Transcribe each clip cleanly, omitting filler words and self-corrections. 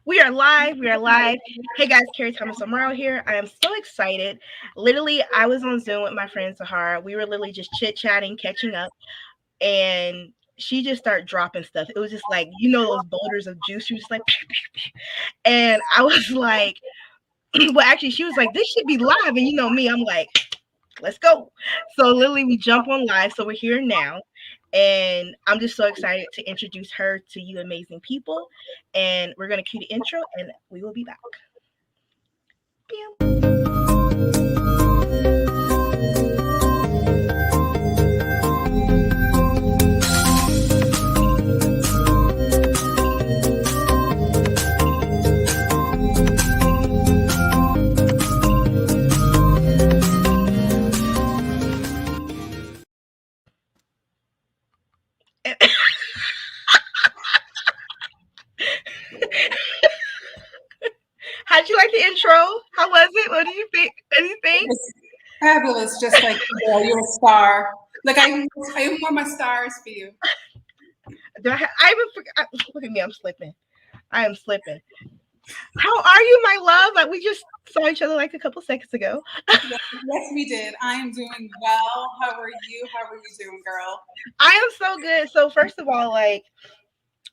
We are live. We are live. Hey guys, Carrie Thomas Amaro here. I am so excited. Literally, I was on Zoom with my friend Sahara. We were literally just chit chatting, catching up, and she just started dropping stuff. It was just like, those boulders of juice. She was just like, and I was like, well, actually, she was like, this should be live. And you know me, I'm like, let's go. So literally, we jump on live. So we're here now. And I'm just so excited to introduce her to you amazing people. And we're going to cue the intro and we will be back. How'd you like the intro? How was it? What did you think? Anything? Fabulous, just like you're a star. Like I even wore my stars for you. I even forgot. Look at me, I'm slipping. I am slipping. How are you, my love? Like we just saw each other like a couple seconds ago. Yes, we did. I am doing well. How are you? How are you doing, girl? I am so good. So first of all, like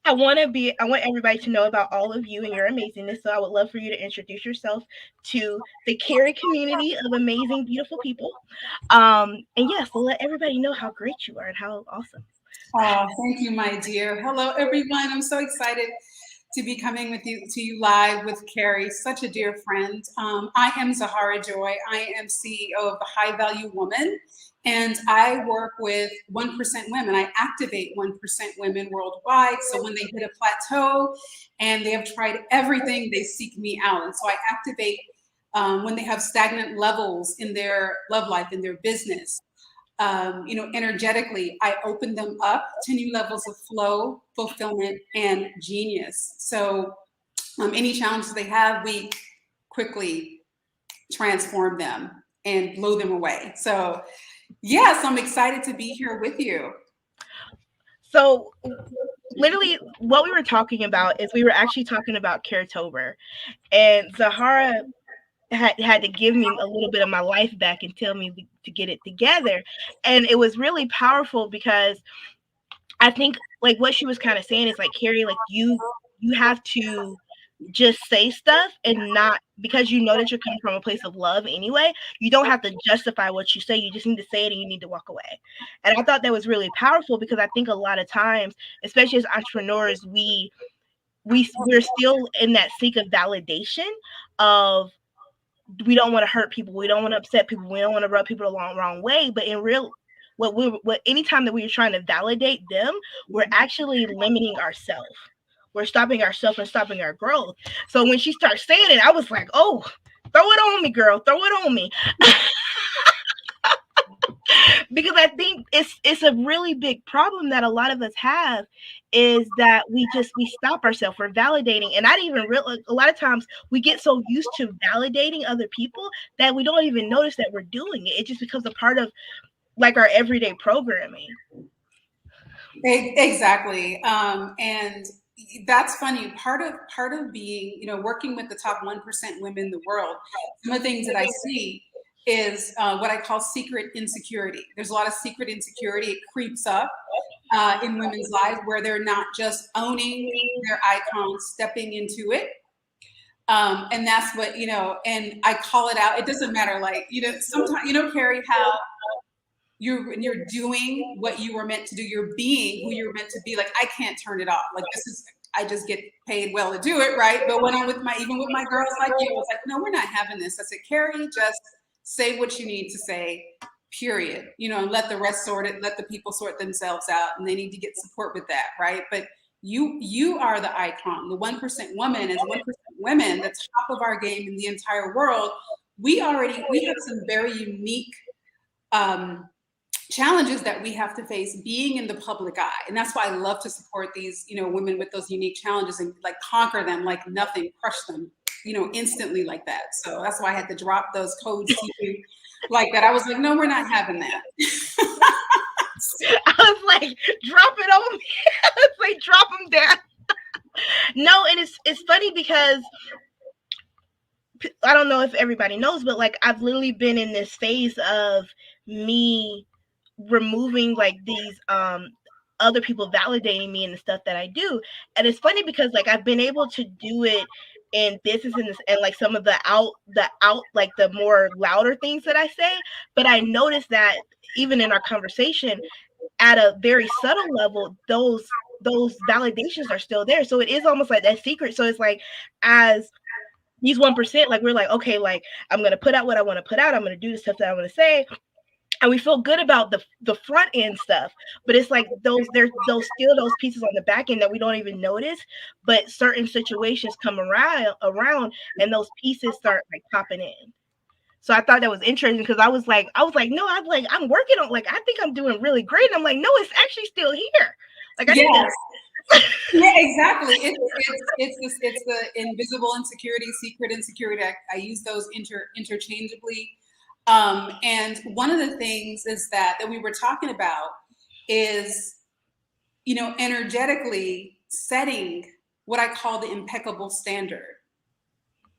I want everybody to know about all of you and your amazingness. So I would love for you to introduce yourself to the Carrie community of amazing, beautiful people. And yes, so let everybody know how great you are and how awesome. Oh, thank you, my dear. Hello, everyone. I'm so excited to be coming to you live with Carrie, such a dear friend. I am Zahara Joy. I am CEO of the High Value Woman, and I work with 1% women. I activate 1% women worldwide. So when they hit a plateau and they have tried everything, they seek me out. And so I activate when they have stagnant levels in their love life, in their business. Energetically, I open them up to new levels of flow, fulfillment, and genius. So any challenges they have, we quickly transform them and blow them away. So yes, I'm excited to be here with you. So literally what we were talking about is we were actually talking about Caretober, and Zahara had to give me a little bit of my life back and tell me to get it together. And it was really powerful because I think like what she was kind of saying is like, Carrie, like you have to just say stuff and not, because you know that you're coming from a place of love anyway, you don't have to justify what you say. You just need to say it and you need to walk away. And I thought that was really powerful because I think a lot of times, especially as entrepreneurs, we're still in that seek of validation of, we don't want to hurt people, we don't want to upset people, we don't want to rub people the wrong way. But in real, anytime that we're trying to validate them, we're actually limiting ourselves. We're stopping ourselves and stopping our growth. So when she starts saying it, I was like, oh, throw it on me, girl, throw it on me. Because I think it's a really big problem that a lot of us have, is that we stop ourselves. We're validating, and I didn't even realize, a lot of times we get so used to validating other people that we don't even notice that we're doing it. It just becomes a part of like our everyday programming. Exactly. And that's funny. Part of being, working with the top 1% women in the world, some of the things that I see is what I call secret insecurity. There's a lot of secret insecurity. It creeps up in women's lives where they're not just owning their icons, stepping into it. And that's what, and I call it out. It doesn't matter. Like, sometimes, Carrie, how you're doing what you were meant to do. You're being who you're meant to be. Like, I can't turn it off. Like, I just get paid well to do it, right? But when I'm even with my girls like you, it's like, no, we're not having this. I said, Carrie, just say what you need to say, period. And let the rest sort it, let the people sort themselves out, and they need to get support with that, right? But you are the icon. The 1% woman is 1% women, the top of our game in the entire world. We have some very unique challenges that we have to face being in the public eye. And that's why I love to support these, women with those unique challenges and like conquer them like nothing, crush them, instantly like that. So that's why I had to drop those codes to you like that. I was like, no, we're not having that. I was like, drop it on me. I was like, drop them down. No, and it's funny because I don't know if everybody knows, but like I've literally been in this phase of me removing like these other people validating me and the stuff that I do. And it's funny because like I've been able to do it in business and this and like some of the out like the more louder things that I say, but I noticed that even in our conversation at a very subtle level, those validations are still there. So it is almost like that secret. So it's like as these 1%, like we're like, okay, like I'm gonna put out what I want to put out. I'm gonna do the stuff that I want to say, and we feel good about the front end stuff. But it's like there's those pieces on the back end that we don't even notice. But certain situations come around, and those pieces start like popping in. So I thought that was interesting because I was like, no, I'm working on like I think I'm doing really great. And I'm like, no, it's actually still here. Like I need Yes. to. Yeah, exactly. It's the invisible insecurity, secret insecurity. I use those interchangeably. And one of the things is that we were talking about is, you know, energetically setting what I call the impeccable standard,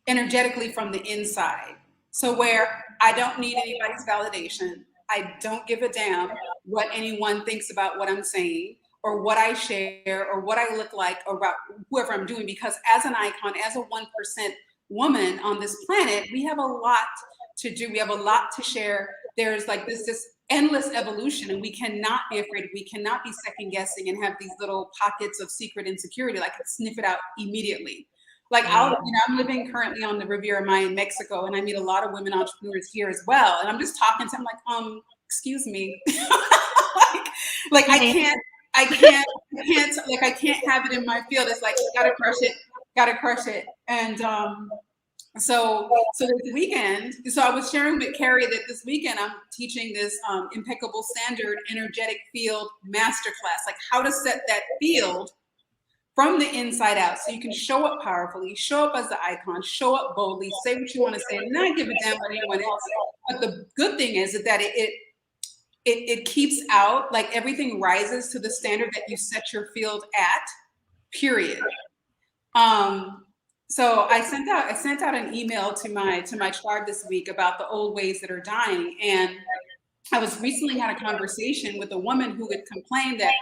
energetically from the inside. So where I don't need anybody's validation. I don't give a damn what anyone thinks about what I'm saying or what I share or what I look like or about whoever I'm doing. Because as an icon, as a 1% woman on this planet, we have a lot to do. We have a lot to share. There's like this endless evolution, and we cannot be afraid. We cannot be second guessing and have these little pockets of secret insecurity. Like sniff it out immediately. Like I'm living currently on the Riviera Maya in Mexico, and I meet a lot of women entrepreneurs here as well. And I'm just talking to them like, excuse me, like I can't have it in my field. It's like gotta crush it. And so this weekend, so I was sharing with Carrie that this weekend I'm teaching this impeccable standard energetic field masterclass, like how to set that field from the inside out so you can show up powerfully, show up as the icon, show up boldly, say what you want to say, and not give a damn what anyone else. But the good thing is that it keeps out, like everything rises to the standard that you set your field at, period. So I sent out an email to my tribe this week about the old ways that are dying. And I was recently had a conversation with a woman who had complained that,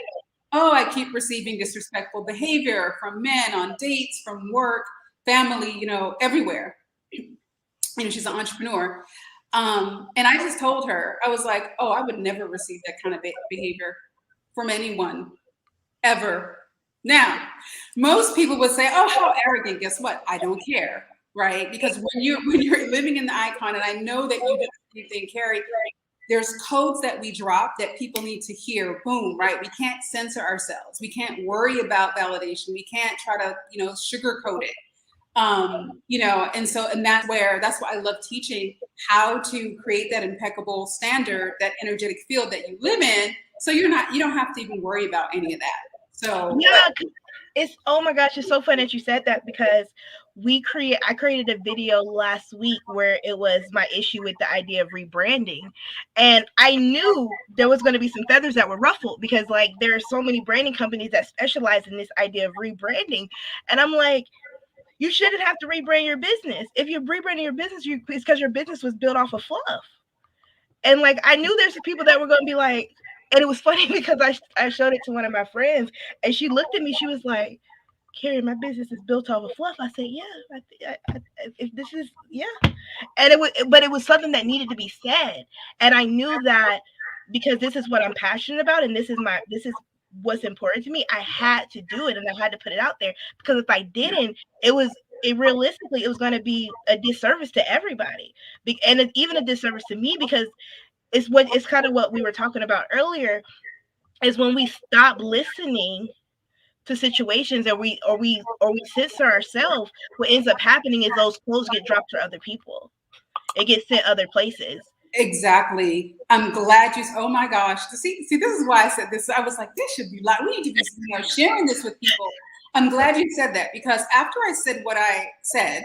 oh, I keep receiving disrespectful behavior from men on dates, from work, family, you know, everywhere. You know, she's an entrepreneur. And I just told her, I was like, oh, I would never receive that kind of behavior from anyone, ever. Now, most people would say, oh, how arrogant. Guess what? I don't care, right? Because when you're living in the icon, and I know that you do the same thing, Carrie, there's codes that we drop that people need to hear. Boom, right? We can't censor ourselves. We can't worry about validation. We can't try to, you know, sugarcoat it. You know, and that's why I love teaching how to create that impeccable standard, that energetic field that you live in. So you don't have to even worry about any of that. So yeah, it's oh my gosh, it's so funny that you said that because I created a video last week where it was my issue with the idea of rebranding, and I knew there was going to be some feathers that were ruffled because like there are so many branding companies that specialize in this idea of rebranding, and I'm like, you shouldn't have to rebrand your business. If you're rebranding your business, it's because your business was built off of fluff. And like I knew there's some people that were going to be like, and it was funny because I showed it to one of my friends, and she looked at me. She was like, Carrie, my business is built off of fluff. I said, yeah, if this is, yeah. And but it was something that needed to be said. And I knew that because this is what I'm passionate about, and this is what's important to me. I had to do it, and I had to put it out there because if I didn't, realistically, it was going to be a disservice to everybody, and even a disservice to me because it's kind of what we were talking about earlier, is when we stop listening to situations or we censor ourselves, what ends up happening is those clothes get dropped to other people. It gets sent other places. Exactly. I'm glad oh my gosh. See, this is why I said this. I was like, this should be like, we need to be sharing this with people. I'm glad you said that because after I said what I said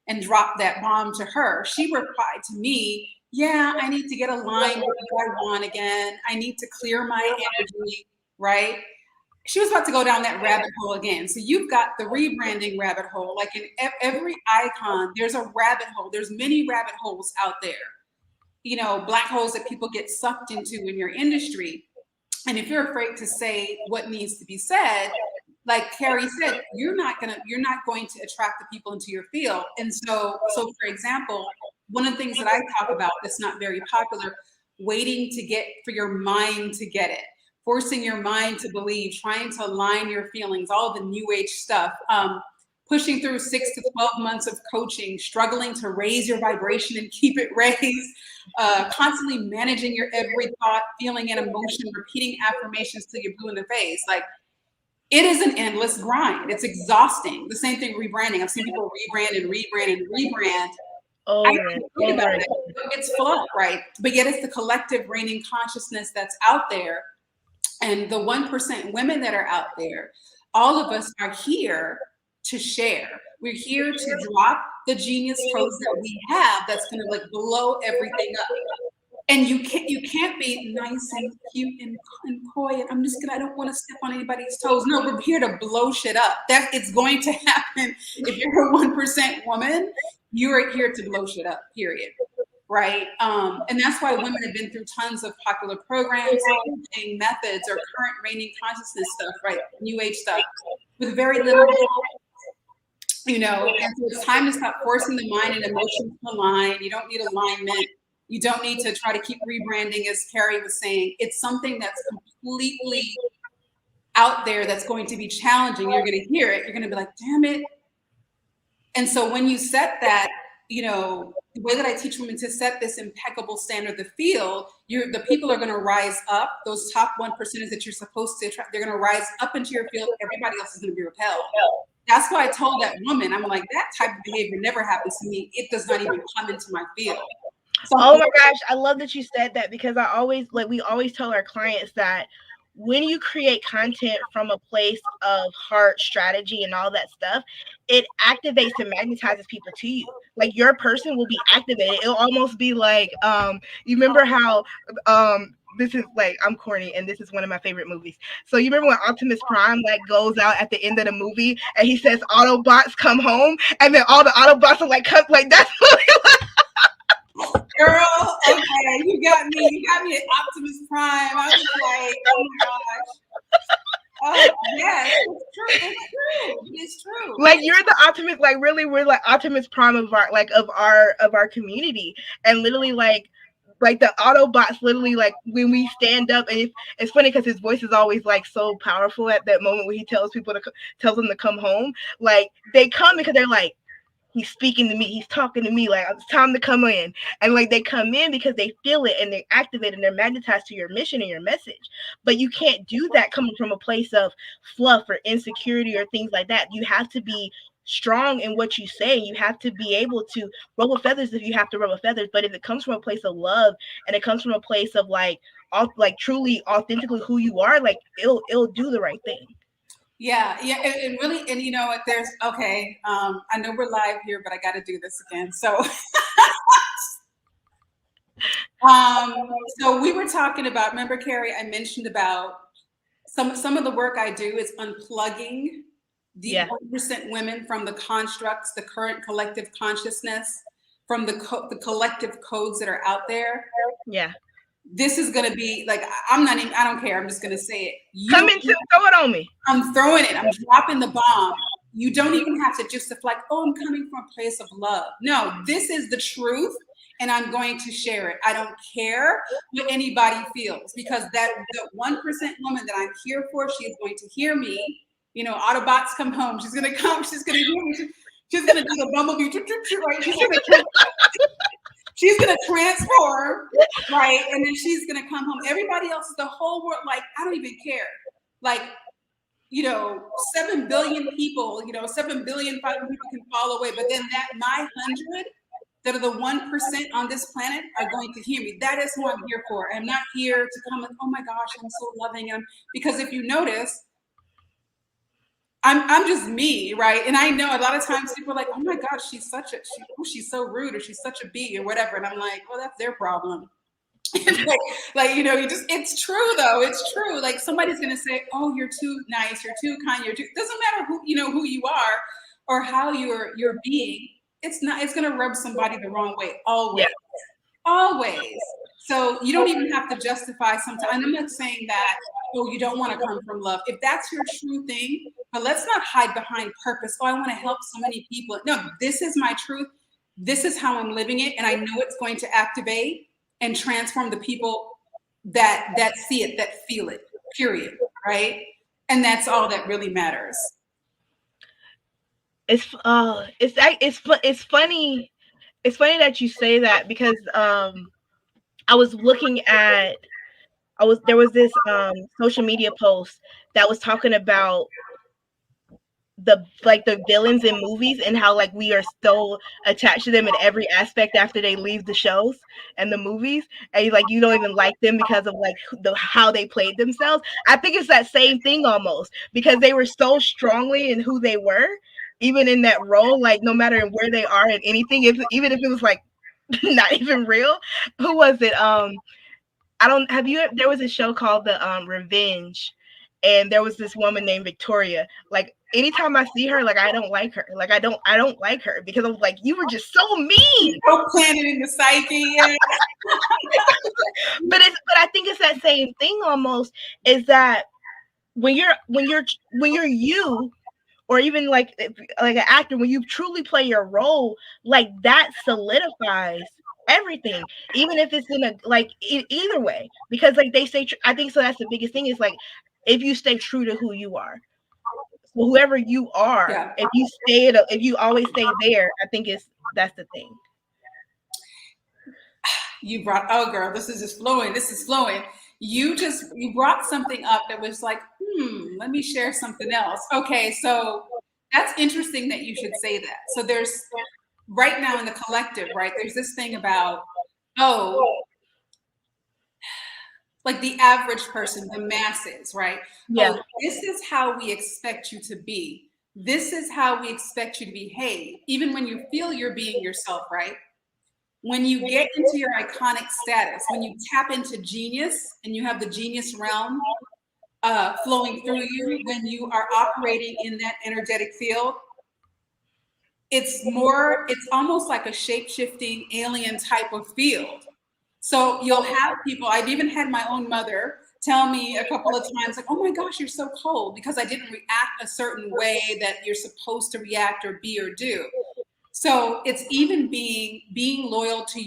and dropped that bomb to her, she replied to me, yeah, I need to get aligned with what I want again. I need to clear my energy, right? she was about to go down that rabbit hole again. So you've got the rebranding rabbit hole. Like in every icon, there's a rabbit hole. There's many rabbit holes out there. You know, black holes that people get sucked into in your industry. And if you're afraid to say what needs to be said, like Carrie said, you're not going to attract the people into your field. And so for example, one of the things that I talk about that's not very popular, waiting to get for your mind to get it, forcing your mind to believe, trying to align your feelings, all the new age stuff, pushing through 6 to 12 months of coaching, struggling to raise your vibration and keep it raised, constantly managing your every thought, feeling, and emotion, repeating affirmations till you're blue in the face. Like, it is an endless grind. It's exhausting. The same thing rebranding. I've seen people rebrand and rebrand and rebrand. It's fluff, right? But yet it's the collective reigning consciousness that's out there. And the 1% women that are out there, all of us are here to share. We're here to drop the genius codes that we have that's going to like blow everything up. And you can't be nice and cute and coy. And I don't want to step on anybody's toes. No, we're here to blow shit up. That it's going to happen. If you're a 1% woman, you're here to blow shit up, period. Right. And that's why women have been through tons of popular programs, methods, or current reigning consciousness stuff, right? New age stuff with very little, you know, and so it's time to stop forcing the mind and emotions to align. You don't need alignment. You don't need to try to keep rebranding, as Carrie was saying. It's something that's completely out there that's going to be challenging. You're going to hear it. You're going to be like, damn it. And so when you set that, you know, the way that I teach women to set this impeccable standard of the field, the people are going to rise up. Those top 1%ers that you're supposed to attract, they're going to rise up into your field. Everybody else is going to be repelled. That's why I told that woman, I'm like, that type of behavior never happens to me. It does not even come into my field. So, oh my gosh, I love that you said that, because we always tell our clients that when you create content from a place of heart, strategy, and all that stuff, it activates and magnetizes people to you. Like, your person will be activated. It'll almost be like, you remember how, this is like, I'm corny, and this is one of my favorite movies. So you remember when Optimus Prime like goes out at the end of the movie and he says, "Autobots come home," and then all the Autobots are like, cut, like that's girl, okay, you got me at Optimus Prime. I was like, oh my gosh. Oh yes, it's true. Like, you're the Optimus, like really, we're like Optimus Prime of our community. And literally like the Autobots, literally, like when we stand up, and it's funny because his voice is always like so powerful at that moment when he tells them to come home. Like, they come because they're like, he's speaking to me, he's talking to me, like, it's time to come in. And like, they come in because they feel it and they activate and they're magnetized to your mission and your message. But you can't do that coming from a place of fluff or insecurity or things like that. You have to be strong in what you say. You have to be able to ruffle feathers if you have to ruffle feathers. But if it comes from a place of love and it comes from a place of like truly authentically who you are, like it'll do the right thing. Yeah, and really, and you know what, there's, okay, I know we're live here, but I got to do this again. So, so we were talking about, remember, Carrie, I mentioned about some of the work I do is unplugging the 1% women from the constructs, the current collective consciousness, from the collective codes that are out there. Yeah. This is going to be like, I don't care. I'm just going to say it. Throw it on me. I'm throwing it. I'm dropping the bomb. You don't even have to just deflect, oh, I'm coming from a place of love. No, this is the truth, and I'm going to share it. I don't care what anybody feels, because the 1% woman that I'm here for, she is going to hear me. You know, Autobots come home. She's going to come. She's going to hear me. She's going to do the bumblebee. Right? She's going to transform, right? And then she's going to come home. Everybody else, the whole world, like, I don't even care. Like, you know, 7 billion people, 7 billion people can fall away. But then my 100 that are the 1% on this planet are going to hear me. That is who I'm here for. I'm not here to come and, oh my gosh, I'm so loving. Because if you notice, I'm just me, right? And I know a lot of times people are like, oh my gosh, she's so rude, or she's such a bee, or whatever. And I'm like, well, that's their problem. like, you know, it's true though. It's true. Like somebody's going to say, oh, you're too nice. You're too kind. Doesn't matter who, you know, who you are or how you're being. It's going to rub somebody the wrong way. Always, always. So you don't even have to justify sometimes. And I'm not saying that, oh, you don't want to come from love. If that's your true thing, but let's not hide behind purpose. Oh, I want to help so many people. No, this is my truth. This is how I'm living it. And I know it's going to activate and transform the people that see it, that feel it, period. Right. And that's all that really matters. It's funny. It's funny that you say that because I was looking at there was this social media post that was talking about the villains in movies and how like we are so attached to them in every aspect after they leave the shows and the movies, and like you don't even like them because of like how they played themselves. I think it's that same thing almost, because they were so strongly in who they were, even in that role, like no matter where they are in anything, even if it was like not even real. Who was it? There was a show called The Revenge, and there was this woman named Victoria. Like anytime I see her, like I don't like her. Like I don't like her because I was like, you were just so mean. So planted in the psyche. Yeah. but I think it's that same thing almost, is that when you're you, or even like an actor, when you truly play your role, like that solidifies everything, even if it's in a like either way, because like they say, I think so that's the biggest thing, is like if you stay true to who you are, so whoever you are, yeah. If you always stay there, I think that's the thing. You brought, oh girl, this is flowing. You brought something up that was like, let me share something else. Okay, so that's interesting that you should say that. So there's right now in the collective, right, there's this thing about, like the average person, the masses, right? Yeah. Oh, this is how we expect you to be. This is how we expect you to behave, even when you feel you're being yourself, right? When you get into your iconic status, when you tap into genius and you have the genius realm flowing through you, when you are operating in that energetic field, it's almost like a shape-shifting alien type of field. So you'll have people, I've even had my own mother tell me a couple of times, like, oh my gosh, you're so cold, because I didn't react a certain way that you're supposed to react or be or do. So it's even being loyal to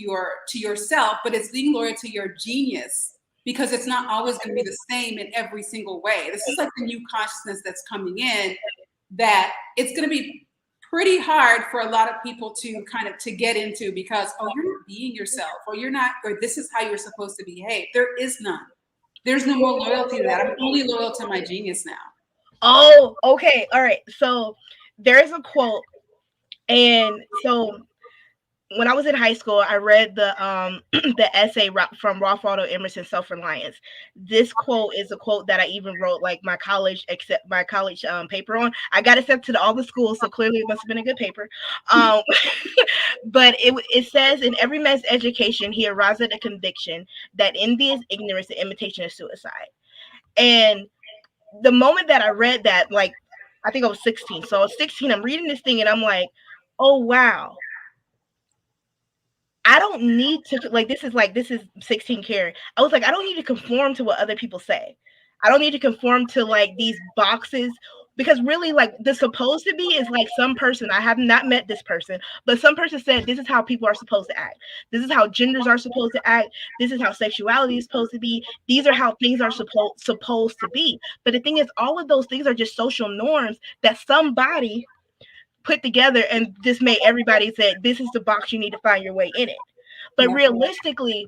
yourself, but it's being loyal to your genius, because it's not always going to be the same in every single way. This is like the new consciousness that's coming in, that it's going to be pretty hard for a lot of people to kind of to get into, because, oh, you're not being yourself, or you're not, or this is how you're supposed to behave. There is none. There's no more loyalty to that. I'm only loyal to my genius now. Oh, okay. All right. So there's a quote. And so when I was in high school, I read the the essay from Ralph Waldo Emerson, Self-Reliance. This quote is a quote that I even wrote like my college paper on. I got accepted to all the schools, so clearly it must have been a good paper. But it says, in every man's education, he arrives at a conviction that envy is ignorance and imitation is suicide. And the moment that I read that, like, I think I was 16. So I was 16, I'm reading this thing and I'm like, oh, wow. I don't need to, like, this is 16 Carrie. I was like, I don't need to conform to what other people say. I don't need to conform to like these boxes, because really, like, the supposed to be is like some person, I have not met this person, but some person said this is how people are supposed to act. This is how genders are supposed to act. This is how sexuality is supposed to be. These are how things are supposed to be. But the thing is, all of those things are just social norms that somebody put together and just made everybody say, this is the box, you need to find your way in it. But realistically,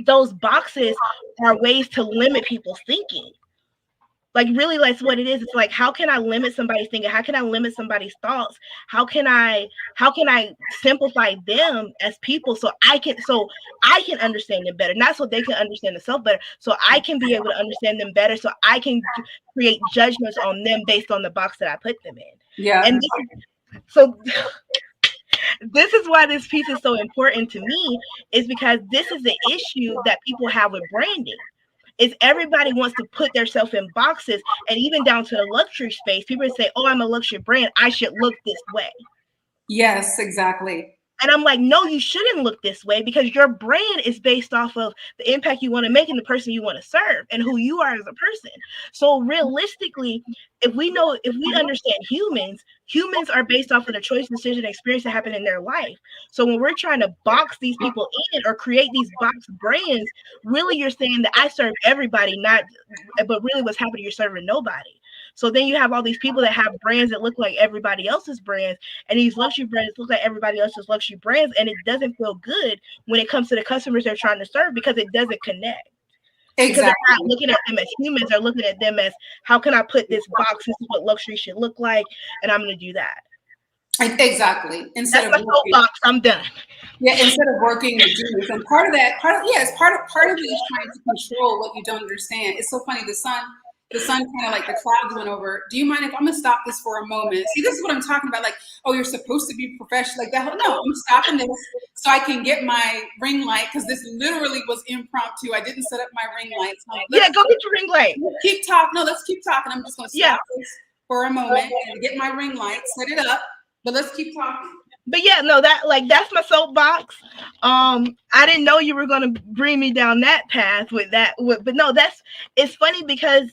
those boxes are ways to limit people's thinking. Like, really, that's what it is. It's like, how can I limit somebody's thinking? How can I limit somebody's thoughts? How can I simplify them as people so I can understand them better, not so they can understand themselves better, so I can be able to understand them better, so I can create judgments on them based on the box that I put them in. Yeah. And so this is why this piece is so important to me, is because this is the issue that people have with branding. Is everybody wants to put themselves in boxes, and even down to the luxury space, people say, "Oh, I'm a luxury brand. I should look this way." Yes, exactly. And I'm like, no, you shouldn't look this way, because your brand is based off of the impact you want to make and the person you want to serve and who you are as a person. So realistically, if we understand humans are based off of the choice, decision, experience that happen in their life. So when we're trying to box these people in or create these box brands, really you're saying that I serve everybody, but really what's happening, you're serving nobody. So then you have all these people that have brands that look like everybody else's brands, and these luxury brands look like everybody else's luxury brands, and it doesn't feel good when it comes to the customers they're trying to serve, because it doesn't connect. Exactly. Because they're not looking at them as humans, they're looking at them as, how can I put this box? This is what luxury should look like, and I'm going to do that. Exactly. Instead that's of my soapbox. I'm done. Yeah, instead of working with genius, and part of it is trying to control what you don't understand. It's so funny. The sun kind of like the clouds went over. Do you mind if I'm gonna stop this for a moment? See, this is what I'm talking about. Like, oh, you're supposed to be professional, like that. No, I'm stopping this so I can get my ring light, because this literally was impromptu. I didn't set up my ring light. So yeah, go get your ring light. Keep talking. No, let's keep talking. I'm just gonna stop this for a moment and get my ring light, set it up. But let's keep talking. But yeah, no, that's my soapbox. I didn't know you were gonna bring me down that path with that. But no, it's funny, because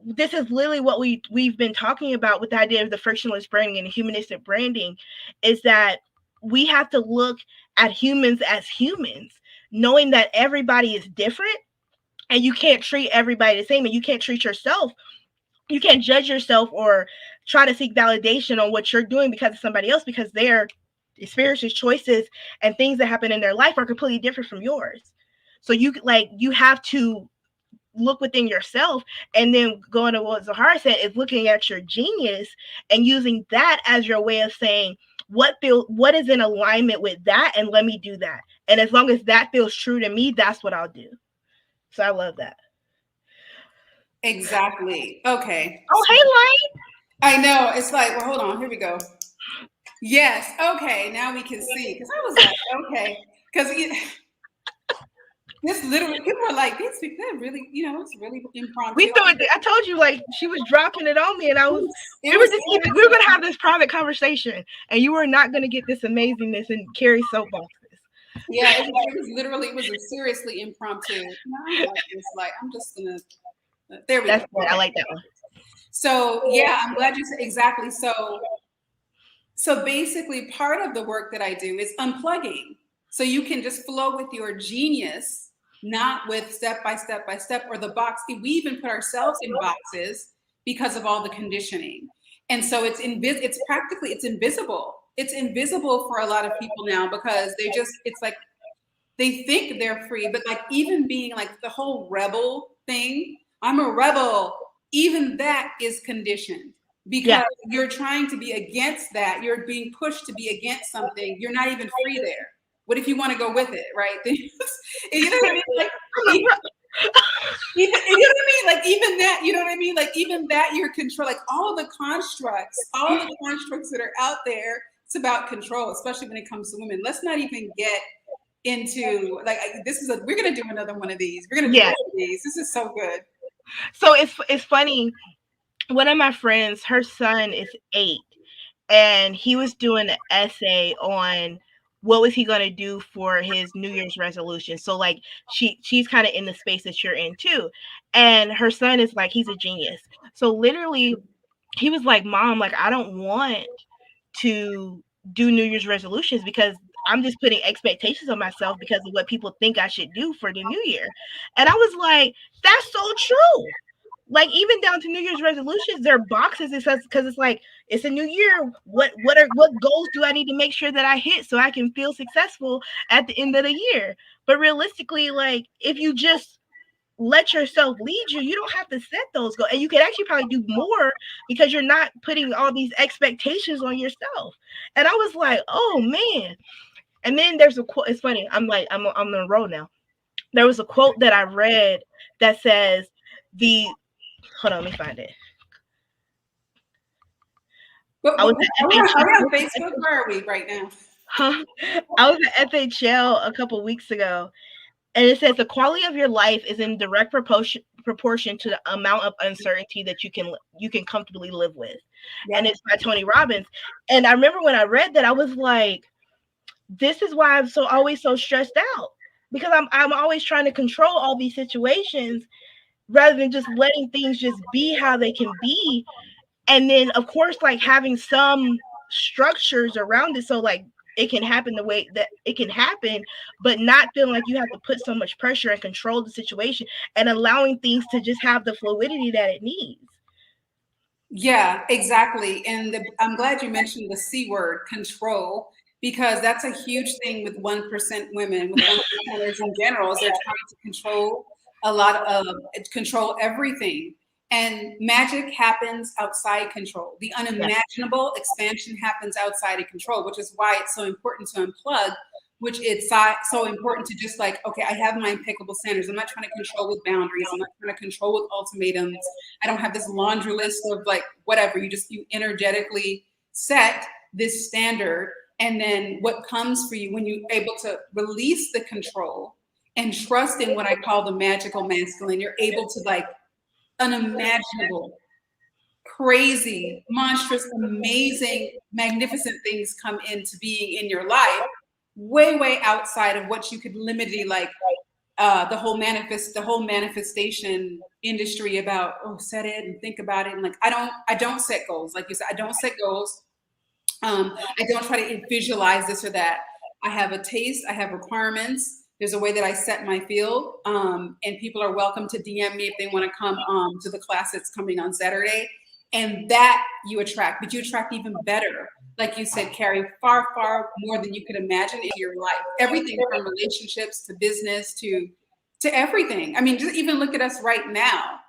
this is literally what we've been talking about with the idea of the frictionless branding and humanistic branding, is that we have to look at humans as humans, knowing that everybody is different, and you can't treat everybody the same, and you can't treat yourself. You can't judge yourself or try to seek validation on what you're doing because of somebody else, because their experiences, choices, and things that happen in their life are completely different from yours. So you have to look within yourself, and then going to what Zahara said, is looking at your genius and using that as your way of saying what is in alignment with that, and let me do that. And as long as that feels true to me, that's what I'll do. So I love that. Exactly. Okay. Oh, hey, Light. I know. It's like, well, hold on. Here we go. Yes. Okay. Now we can see. Because I was like, okay. Because this literally, people are like, they're really, it's really impromptu. We thought, I told you, like, she was dropping it on me, and we were going to have this private conversation, and you were not going to get this amazingness and carry soapboxes. Yeah, it was seriously impromptu. I'm just going to, there we go. That's good. I like that one. So, yeah, I'm glad you said exactly. So basically, part of the work that I do is unplugging. So you can just flow with your genius, not with step by step by step, or the box. We even put ourselves in boxes because of all the conditioning. And so it's invisible. It's invisible for a lot of people now, because it's like they think they're free, but like even being like the whole rebel thing, I'm a rebel, even that is conditioned, because you're trying to be against that. You're being pushed to be against something. You're not even free there. What if you want to go with it, right? You know what I mean? Like, you know what I mean? Like, even that, you know what I mean? Like, even that you're control, like all the constructs that are out there, it's about control, especially when it comes to women. Let's not even get into, like, we're going to do another one of these. We're going to do one of these. This is so good. So it's funny. One of my friends, her son is 8, and he was doing an essay on what was he going to do for his New Year's resolution. So like she's kind of in the space that you're in too. And her son is like, he's a genius. So literally he was like, Mom, like, I don't want to do New Year's resolutions because I'm just putting expectations on myself because of what people think I should do for the new year. And I was like, that's so true. Like, even down to New Year's resolutions, there are boxes. It says, because it's like, it's a new year. What goals do I need to make sure that I hit so I can feel successful at the end of the year? But realistically, like, if you just let yourself lead you, you don't have to set those goals, and you can actually probably do more because you're not putting all these expectations on yourself. And I was like, oh man. And then there's a quote. It's funny. I'm on the road now. There was a quote that I read that says hold on, let me find it. Are we on Facebook? Where are we right now? Huh? I was at FHL a couple weeks ago, and it says the quality of your life is in direct proportion to the amount of uncertainty that you can comfortably live with. And Yep. it's by Tony Robbins. And I remember when I read that, I was like, this is why I'm so always so stressed out, because I'm always trying to control all these situations rather than just letting things just be how they can be. And then of course, like, having some structures around it, so like it can happen the way that it can happen, but not feeling like you have to put so much pressure and control the situation, and allowing things to just have the fluidity that it needs. Yeah, exactly. And I'm glad you mentioned the C word, control, because that's a huge thing with 1% women, with 1%ers in general, is they're trying to control a lot of, control everything. And magic happens outside control. The Yeah. unimaginable expansion happens outside of control, which is why it's so important to unplug, which it's so important to just like, okay, I have my impeccable standards. I'm not trying to control with boundaries. I'm not trying to control with ultimatums. I don't have this laundry list of like whatever. You energetically set this standard. And then what comes for you when you're able to release the control and trust in what I call the magical masculine, you're able to like unimaginable, crazy, monstrous, amazing, magnificent things come into being in your life, way, way outside of what you could limitly like the whole manifestation industry about, oh, set it and think about it. And like I don't set goals. Like you said, I don't set goals. I don't try to visualize this or that. I have a taste, I have requirements. There's a way that I set my field. And people are welcome to DM me if they want to come to the class that's coming on Saturday. And that you attract, but you attract even better. Like you said, Carrie, far, far more than you could imagine in your life. Everything from relationships to business to everything. I mean, just even look at us right now.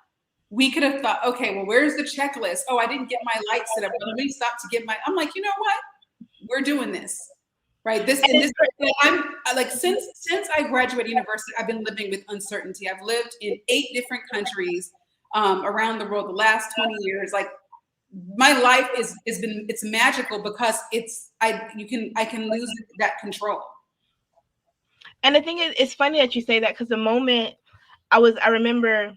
We could have thought, okay, well, where's the checklist? Oh, I didn't get my lights set up. Well, let me stop to get my. I'm like, you know what? We're doing this, right? This and this. I'm like, since I graduated university, I've been living with uncertainty. I've lived in 8 different countries around the world the last 20 years. Like, my life it's magical because I can lose that control. And the thing is, it's funny that you say that, because the moment I remember,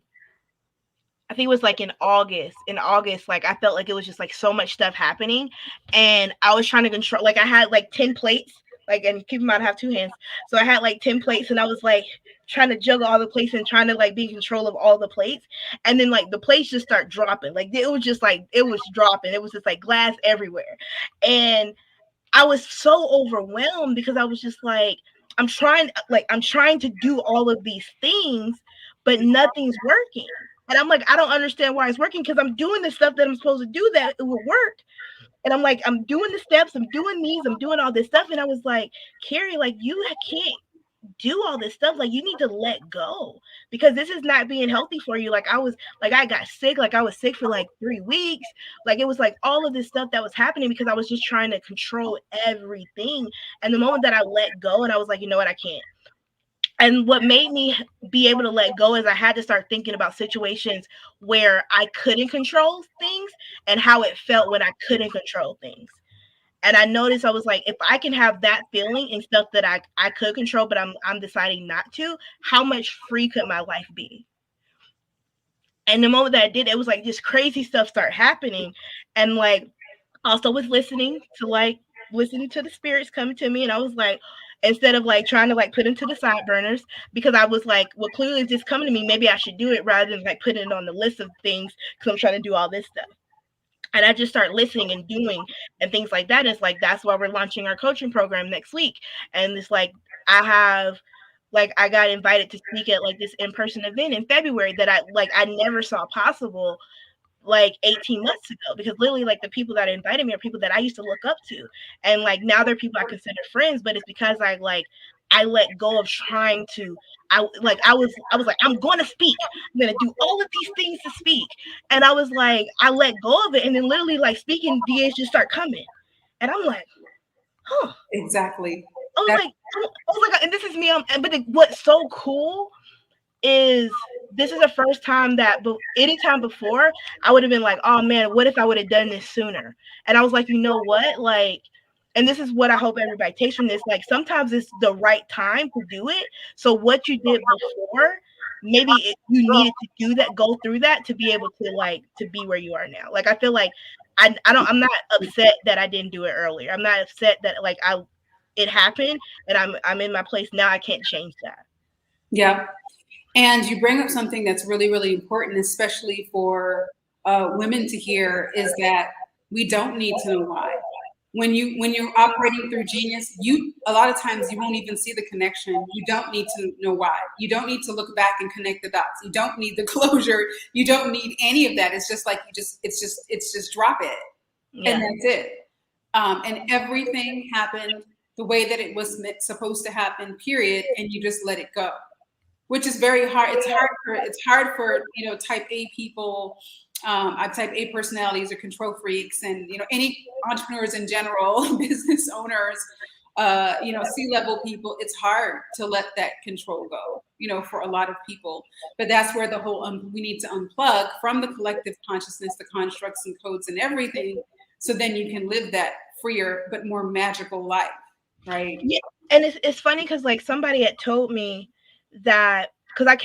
I think it was like in August. In August, like I felt like it was just like so much stuff happening, and I was trying to control. Like I had like 10 plates, like, and keep in mind I have 2 hands, so I had like 10 plates, and I was like trying to juggle all the plates and trying to like be in control of all the plates, and then like the plates just start dropping. Like it was just like it was dropping. It was just like glass everywhere, and I was so overwhelmed because I was just like, I'm trying to do all of these things, but nothing's working. And I'm like, I don't understand why it's working, because I'm doing the stuff that I'm supposed to do that it will work. And I'm like, I'm doing the steps, I'm doing these, I'm doing all this stuff. And I was like, Carrie, like, you can't do all this stuff. Like, you need to let go, because this is not being healthy for you. Like, I got sick. Like, I was sick for like 3 weeks. Like, it was like all of this stuff that was happening because I was just trying to control everything. And the moment that I let go and I was like, you know what, I can't. And what made me be able to let go is I had to start thinking about situations where I couldn't control things and how it felt when I couldn't control things. And I noticed, I was like, if I can have that feeling and stuff that I could control, but I'm deciding not to, how much free could my life be? And the moment that I did, it was like this crazy stuff start happening. And like, also was listening to the spirits coming to me. And I was like, instead of like trying to like put them to the side burners, because I was like, well, clearly it's just coming to me, maybe I should do it rather than like putting it on the list of things, because I'm trying to do all this stuff. And I just start listening and doing and things like that. It's like, that's why we're launching our coaching program next week. And it's like, I got invited to speak at like this in-person event in February that I never saw possible like 18 months ago, because literally like the people that invited me are people that I used to look up to, and like now they're people I consider friends. But it's because I let go of trying to. I was like, I'm going to speak. I'm going to do all of these things to speak, and I was like, I let go of it, and then literally like speaking DAs just start coming, and I'm like, huh. Exactly. I was like, and this is me. But what's so cool is this is the first time that, but anytime before, I would have been like, oh man, what if I would have done this sooner? And I was like, you know what? Like, and this is what I hope everybody takes from this, like sometimes it's the right time to do it. So what you did before, maybe you needed to do that, go through that to be able to like to be where you are now. Like I feel like I'm not upset that I didn't do it earlier. I'm not upset that like it happened and I'm in my place now. I can't change that. Yeah. And you bring up something that's really, really important, especially for women to hear, is that we don't need to know why. When you're operating through genius, you a lot of times you won't even see the connection. You don't need to know why. You don't need to look back and connect the dots. You don't need the closure. You don't need any of that. It's just like it's just drop it, and that's it. And everything happened the way that it was supposed to happen. Period. And you just let it go, which is very hard. It's hard for type A people, type A personalities or control freaks, and any entrepreneurs in general, business owners, C-level people. It's hard to let that control go, for a lot of people. But that's where the whole we need to unplug from the collective consciousness, the constructs and codes and everything, so then you can live that freer but more magical life, right? Yeah, and it's funny because like somebody had told me that, because I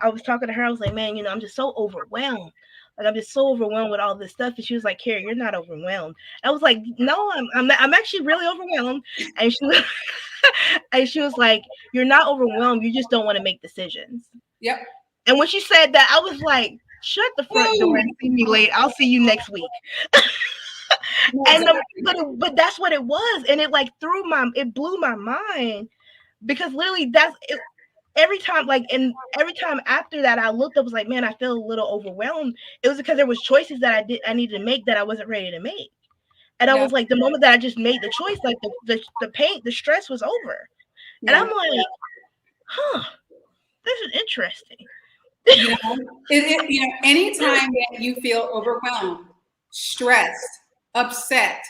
was talking to her, I was like, man, I'm just so overwhelmed. Like I'm just so overwhelmed with all this stuff. And she was like, Carrie, you're not overwhelmed. I was like, no, I'm actually really overwhelmed. And she was like, you're not overwhelmed. You just don't want to make decisions. Yep. And when she said that, I was like, shut the front door and see me late. I'll see you next week. And but that's what it was. And it like it blew my mind, because literally that's it. Every time after that I looked up, was like, man, I feel a little overwhelmed. It was because there was choices that I needed to make that I wasn't ready to make. And I was like, the moment that I just made the choice, like the pain, the stress was over. And I'm like, this is interesting. Anytime that you feel overwhelmed, stressed, upset,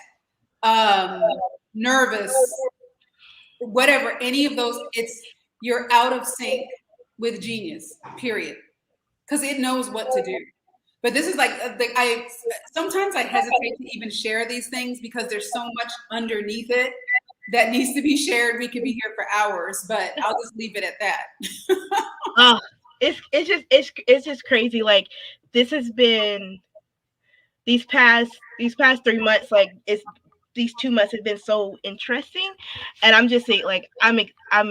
nervous, whatever, any of those, you're out of sync with genius, period. Because it knows what to do. But this is like, sometimes I hesitate to even share these things because there's so much underneath it that needs to be shared. We could be here for hours, but I'll just leave it at that. It's just crazy. Like this has been these past 3 months, like these 2 months have been so interesting, and I'm just saying, like I'm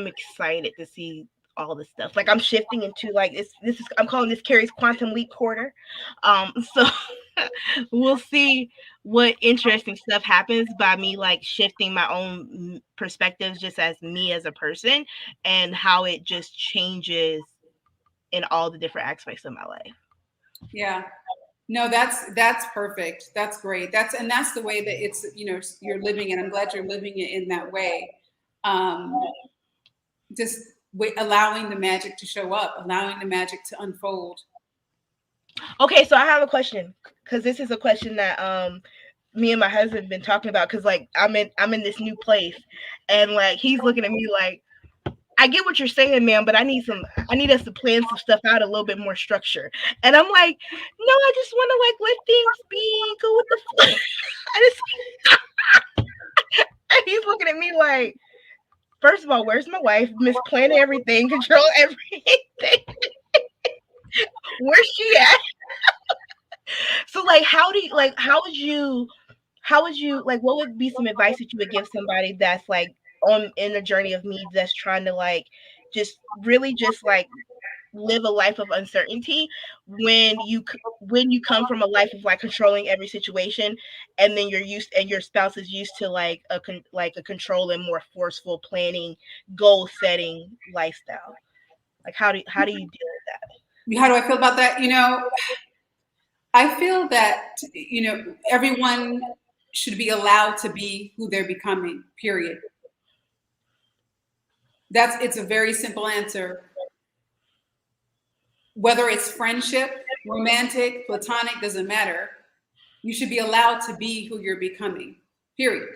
excited to see all this stuff. Like I'm shifting into like I'm calling this Carrie's Quantum Leap quarter. So we'll see what interesting stuff happens by me like shifting my own perspectives just as me as a person, and how it just changes in all the different aspects of my life. Yeah. No, that's perfect. That's great. That's the way that it's, you're living it. I'm glad you're living it in that way. Just allowing the magic to show up, allowing the magic to unfold. Okay, so I have a question, because this is a question that me and my husband have been talking about, because like I'm in this new place, and like he's looking at me like, I get what you're saying, man, but I need us to plan some stuff out a little bit more structure. And I'm like, no, I just want to like let things be, go with the flow. And he's looking at me like, first of all, where's my wife? Miss Planning everything, control everything. Where's she at? So like, how would you like, what would be some advice that you would give somebody that's like in the journey of me, that's trying to like just really just like live a life of uncertainty, when you come from a life of like controlling every situation, and then your spouse is used to like a control and more forceful planning, goal setting lifestyle? Like how do you deal with that? How do I feel about that? I feel that everyone should be allowed to be who they're becoming, period. It's a very simple answer. Whether it's friendship, romantic, platonic, doesn't matter. You should be allowed to be who you're becoming, period.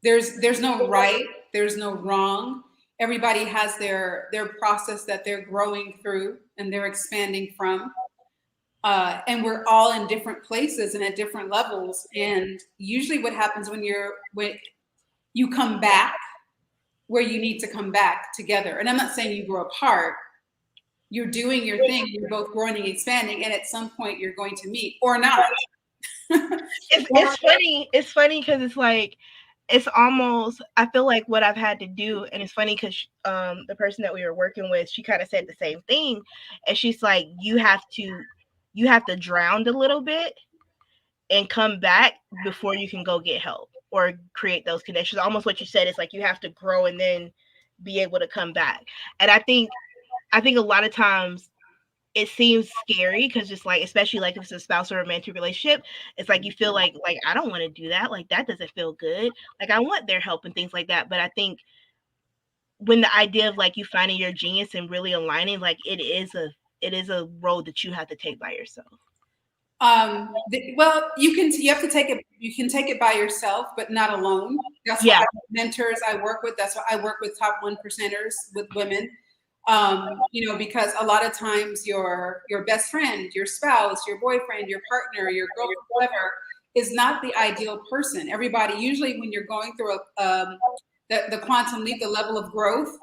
There's no right, there's no wrong. Everybody has their process that they're growing through and they're expanding from. and we're all in different places and at different levels. And usually what happens when you come back where you need to come back together. And I'm not saying you grow apart. You're doing your thing. You're both growing and expanding. And at some point you're going to meet or not. It's funny. It's funny because it's like, it's almost, I feel like what I've had to do, and it's funny because the person that we were working with, she kind of said the same thing, and she's like, you have to drown a little bit and come back before you can go get help or create those connections. Almost what you said is like you have to grow and then be able to come back. And I think a lot of times it seems scary because just like, especially like if it's a spouse or romantic relationship, it's like you feel like I don't want to do that. Like that doesn't feel good. Like I want their help and things like that. But I think when the idea of like you finding your genius and really aligning, like it is a road that you have to take by yourself. Well, you have to take it. You can take it by yourself, but not alone. That's why mentors I work with. That's why I work with top 1%ers with women. Because a lot of times your best friend, your spouse, your boyfriend, your partner, your girlfriend, whatever, is not the ideal person. Everybody, usually when you're going through the quantum leap, the level of growth,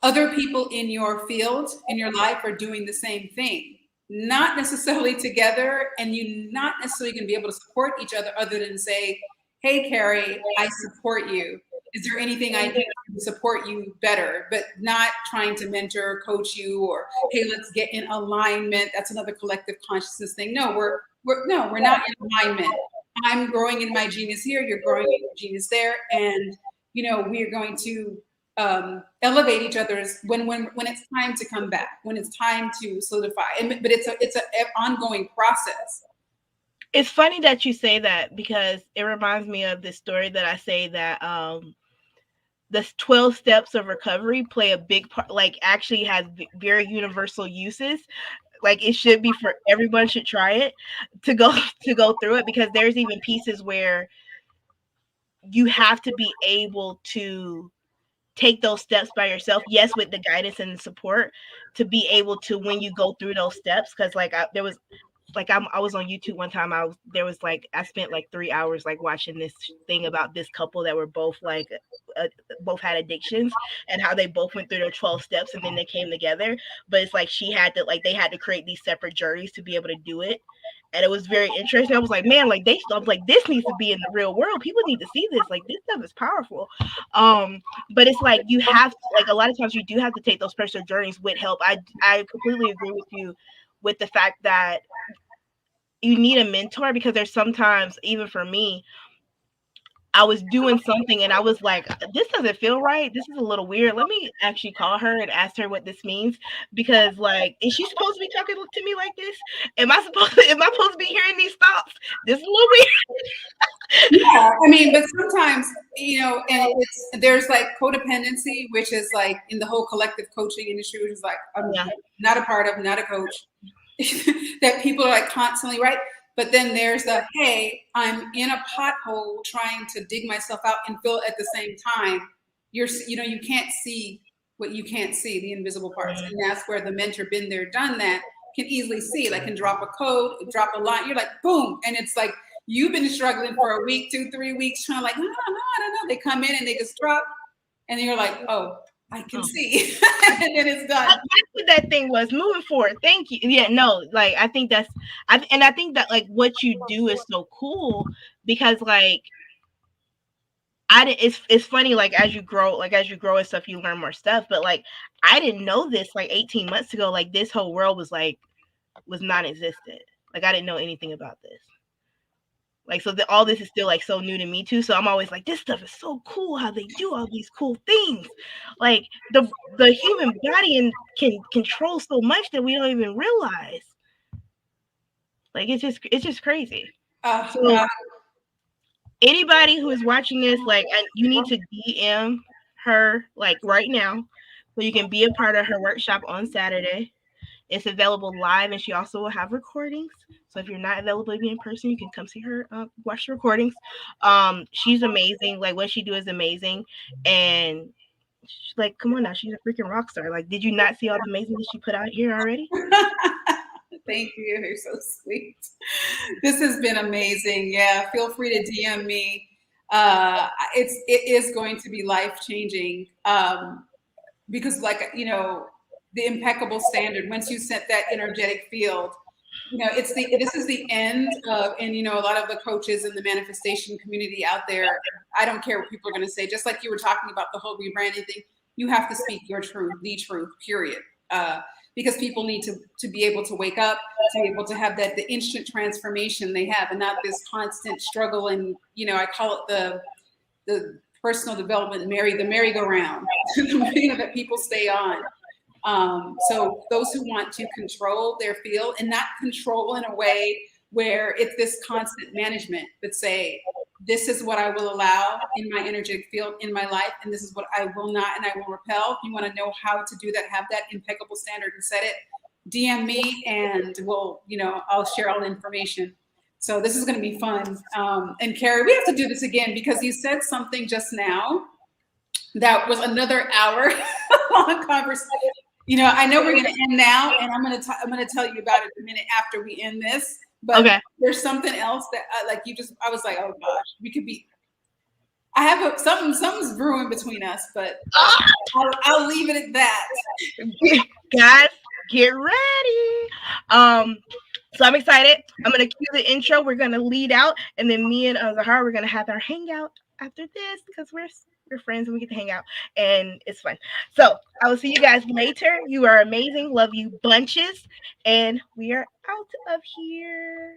other people in your field, in your life are doing the same thing. Not necessarily together, and you're not necessarily going to be able to support each other than say, hey, Carrie, I support you. Is there anything I can do to support you better? But not trying to mentor or coach you or, hey, let's get in alignment. That's another collective consciousness thing. No, we're not in alignment. I'm growing in my genius here. You're growing in your genius there. And, we're going to elevate each other's when it's time to come back, when it's time to solidify. But it's an ongoing process. It's funny that you say that because it reminds me of this story that I say that the 12 steps of recovery play a big part, like actually has very universal uses. Like it should be for everyone should try it to go through it, because there's even pieces where you have to be able to take those steps by yourself. Yes, with the guidance and the support to be able to, when you go through those steps, because like I was on YouTube one time. I spent like 3 hours like watching this thing about this couple that were both like both had addictions and how they both went through their 12 steps and then they came together. But it's like they had to create these separate journeys to be able to do it. And it was very interesting. I was like, man, like I was like, this needs to be in the real world. People need to see this. Like this stuff is powerful. But it's like you have to, like a lot of times you do have to take those personal journeys with help. I completely agree with you with the fact that you need a mentor, because there's sometimes, even for me, I was doing something and I was like, this doesn't feel right. This is a little weird. Let me actually call her and ask her what this means, because like, is she supposed to be talking to me like this? Am I supposed to be hearing these thoughts? This is a little weird. Yeah, I mean, but sometimes, and there's like codependency, which is like in the whole collective coaching industry, which is like, I'm not a part of, not a coach, that people are like constantly, right? But then there's the, hey, I'm in a pothole trying to dig myself out and fill at the same time. You can't see what you can't see, the invisible parts. And that's where the mentor, been there, done that, can easily see, like can drop a code, drop a line. You're like, boom. And it's like, you've been struggling for a week, 2-3 weeks, trying to like, no, I don't know. They come in and they just drop. And then you're like, oh, I can see. And then it's done. That's what that thing was. Moving forward. Thank you. Yeah, no, like I think that like what you do is so cool, because like it's funny, like as you grow and stuff, you learn more stuff. But like I didn't know this like 18 months ago. Like this whole world was non-existent. Like I didn't know anything about this. Like, so all this is still like so new to me too. So I'm always like, this stuff is so cool how they do all these cool things. Like the human body can control so much that we don't even realize. Like it's just crazy. So anybody who is watching this, like, you need to DM her like right now so you can be a part of her workshop on Saturday. It's available live, and she also will have recordings. So if you're not available to be in person, you can come see her, watch the recordings. She's amazing. Like what she do is amazing, and like, come on now, she's a freaking rock star. Like, did you not see all the amazing that she put out here already? Thank you. You're so sweet. This has been amazing. Yeah, feel free to DM me. It is going to be life changing, because, like, you know, the impeccable standard. Once you set that energetic field, you know, this is the end of, and you know, a lot of the coaches in the manifestation community out there, I don't care what people are going to say. Just like you were talking about the whole rebranding thing, you have to speak your truth, the truth, period. Because people need to be able to wake up, to be able to have the instant transformation they have, and not this constant struggle. And you know, I call it the personal development the merry-go-round, you know, that people stay on. So those who want to control their field, and not control in a way where it's this constant management, but say, this is what I will allow in my energetic field in my life, and this is what I will not, and I will repel. If you want to know how to do that, have that impeccable standard and set it, DM me, and we'll, you know, I'll share all the information. So this is going to be fun. And Carrie, we have to do this again, because you said something just now that was another hour long conversation. You know, I know we're going to end now, and I'm going to tell you about it a minute after we end this. But okay, there's something else that I was like, oh gosh, we could be. I have something's brewing between us, but I'll leave it at that. Guys, get ready. So I'm excited. I'm gonna cue the intro. We're gonna lead out, and then me and Zahara, we're gonna have our hangout after this, because we're friends and we get to hang out, and it's fun. So I will see you guys later. You are amazing. Love you bunches, and we are out of here.